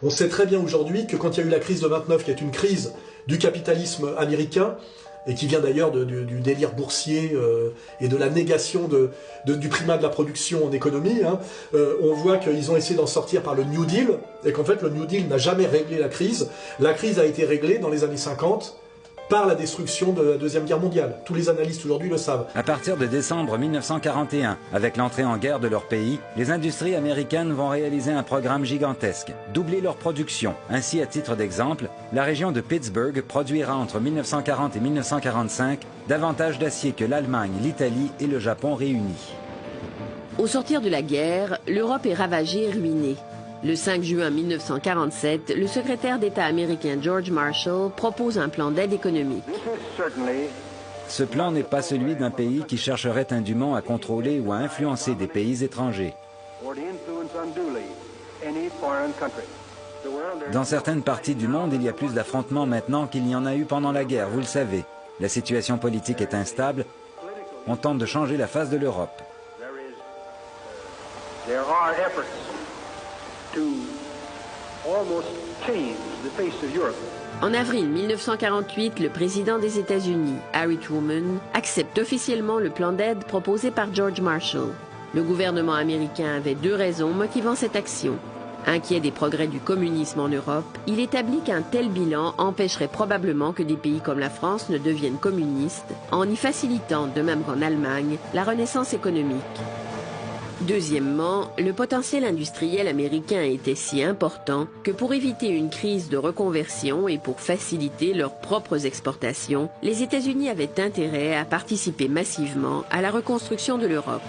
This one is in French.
On sait très bien aujourd'hui que quand il y a eu la crise de 29, qui est une crise du capitalisme américain, et qui vient d'ailleurs du délire boursier et de la négation du primat de la production en économie, on voit qu'ils ont essayé d'en sortir par le New Deal, et qu'en fait le New Deal n'a jamais réglé la crise. La crise a été réglée dans les années 50 par la destruction de la Deuxième Guerre mondiale. Tous les analystes aujourd'hui le savent. À partir de décembre 1941, avec l'entrée en guerre de leur pays, les industries américaines vont réaliser un programme gigantesque, doubler leur production. Ainsi, à titre d'exemple, la région de Pittsburgh produira entre 1940 et 1945 davantage d'acier que l'Allemagne, l'Italie et le Japon réunis. Au sortir de la guerre, l'Europe est ravagée et ruinée. Le 5 juin 1947, le secrétaire d'État américain George Marshall propose un plan d'aide économique. Ce plan n'est pas celui d'un pays qui chercherait indûment à contrôler ou à influencer des pays étrangers. Dans certaines parties du monde, il y a plus d'affrontements maintenant qu'il n'y en a eu pendant la guerre, vous le savez. La situation politique est instable. On tente de changer la face de l'Europe. En avril 1948, le président des États-Unis, Harry Truman, accepte officiellement le plan d'aide proposé par George Marshall. Le gouvernement américain avait deux raisons motivant cette action. Inquiet des progrès du communisme en Europe, il établit qu'un tel bilan empêcherait probablement que des pays comme la France ne deviennent communistes, en y facilitant, de même qu'en Allemagne, la renaissance économique. Deuxièmement, le potentiel industriel américain était si important que pour éviter une crise de reconversion et pour faciliter leurs propres exportations, les États-Unis avaient intérêt à participer massivement à la reconstruction de l'Europe.